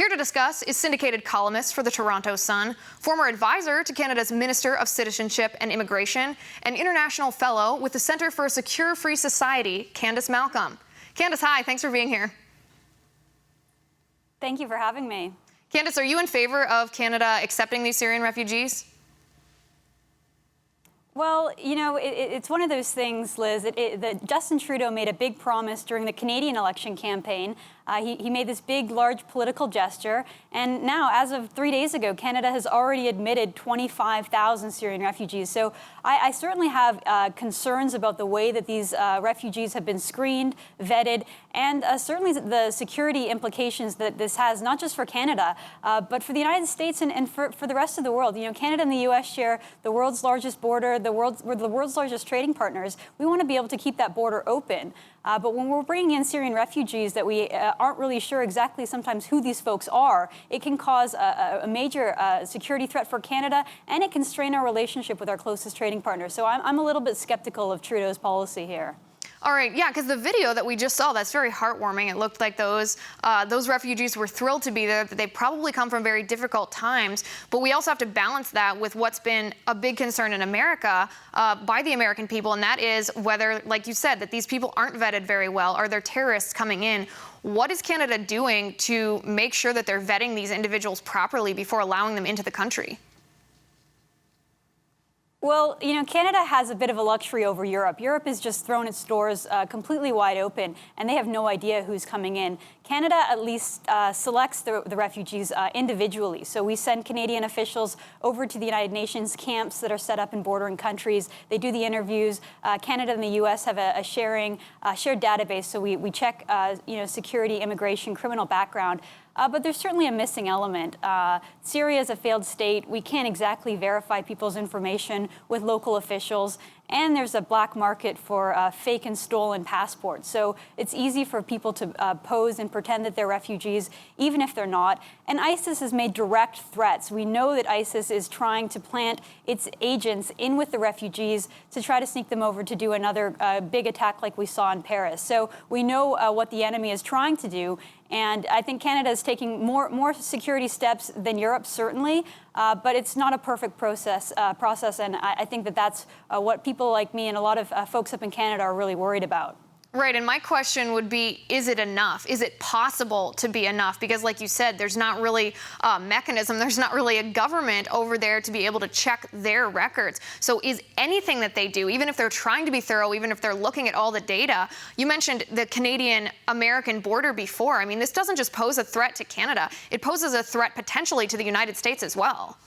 Here to discuss is syndicated columnist for the Toronto Sun, former advisor to Canada's Minister of Citizenship and Immigration, and international fellow with the Centre for a Secure Free Society, Candice Malcolm. Candice, hi, thanks for being here. Thank you for having me. Candice, are you in favor of Canada accepting these Syrian refugees? Well, you know, it's one of those things, Liz, that Justin Trudeau made a big promise during the Canadian election campaign. He made this big, large political gesture. And now, as of 3 days ago, Canada has already admitted 25,000 Syrian refugees. So I certainly have concerns about the way that these refugees have been screened, vetted, and certainly the security implications that this has, not just for Canada, but for the United States and for the rest of the world. You know, Canada and the U.S. share the world's largest border, we're the world's largest trading partners. We want to be able to keep that border open. But when we're bringing in Syrian refugees that we aren't really sure exactly sometimes who these folks are, it can cause a major security threat for Canada, and it can strain our relationship with our closest trading partners. So I'm a little bit skeptical of Trudeau's policy here. All right, yeah, because the video that we just saw, that's very heartwarming. It looked like those refugees were thrilled to be there, that they probably come from very difficult times. But we also have to balance that with what's been a big concern in America by the American people, and that is whether, like you said, that these people aren't vetted very well. Are there terrorists coming in? What is Canada doing to make sure that they're vetting these individuals properly before allowing them into the country? Well, you know, Canada has a bit of a luxury over Europe. Europe has just thrown its doors completely wide open, and they have no idea who's coming in. Canada at least selects the refugees individually. So we send Canadian officials over to the United Nations camps that are set up in bordering countries. They do the interviews. Canada and the U.S. have a shared database, so we check you know, security, immigration, criminal background. But there's certainly a missing element. Syria is a failed state. We can't exactly verify people's information with local officials. And there's a black market for fake and stolen passports. So it's easy for people to pose and pretend that they're refugees, even if they're not. And ISIS has made direct threats. We know that ISIS is trying to plant its agents in with the refugees to try to sneak them over to do another big attack like we saw in Paris. So we know what the enemy is trying to do. And I think Canada is taking more security steps than Europe, certainly, but it's not a perfect process. And I think that's what people like me and a lot of folks up in Canada are really worried about. Right, and my question would be, is it enough? Is it possible to be enough? Because like you said, there's not really a mechanism, there's not really a government over there to be able to check their records. So is anything that they do, even if they're trying to be thorough, even if they're looking at all the data, you mentioned the Canadian-American border before. I mean, this doesn't just pose a threat to Canada, it poses a threat potentially to the United States as well.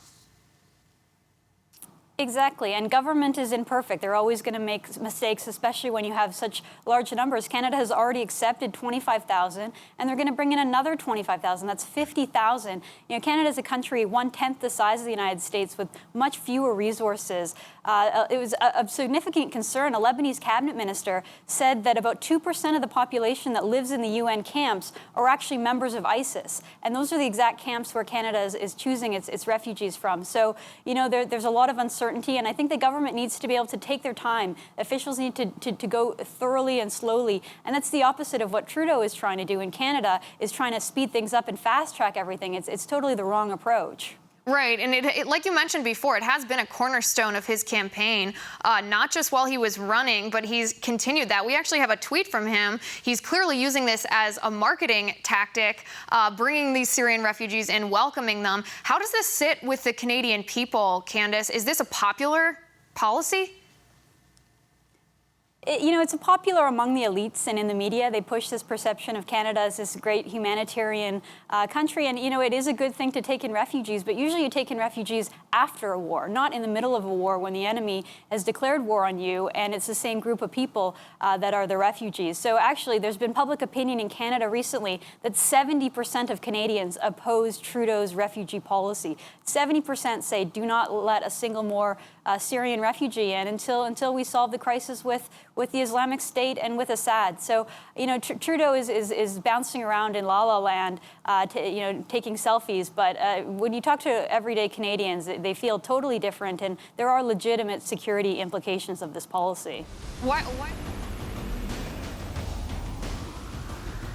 Exactly, and government is imperfect. They're always going to make mistakes, especially when you have such large numbers. Canada has already accepted 25,000, and they're going to bring in another 25,000. That's 50,000. You know, Canada is a country 1/10 the size of the United States with much fewer resources. It was a significant concern. A Lebanese cabinet minister said that about 2% of the population that lives in the UN camps are actually members of ISIS, and those are the exact camps where Canada is choosing its refugees from. So, you know, there's a lot of uncertainty, and I think the government needs to be able to take their time. Officials need to go thoroughly and slowly, and that's the opposite of what Trudeau is trying to do in Canada, is trying to speed things up and fast-track everything. It's totally the wrong approach. Right, and it, like you mentioned before, it has been a cornerstone of his campaign, not just while he was running, but he's continued that. We actually have a tweet from him. He's clearly using this as a marketing tactic, bringing these Syrian refugees in, welcoming them. How does this sit with the Canadian people, Candice? Is this a popular policy? You know, it's popular among the elites and in the media. They push this perception of Canada as this great humanitarian country. And, you know, it is a good thing to take in refugees, but usually you take in refugees after a war, not in the middle of a war when the enemy has declared war on you, and it's the same group of people that are the refugees. So actually, there's been public opinion in Canada recently that 70% of Canadians oppose Trudeau's refugee policy. 70% say do not let a single more Syrian refugee in until we solve the crisis with the Islamic State and with Assad. So, you know, Trudeau is bouncing around in la la land, you know, taking selfies. But when you talk to everyday Canadians, they feel totally different, and there are legitimate security implications of this policy. Why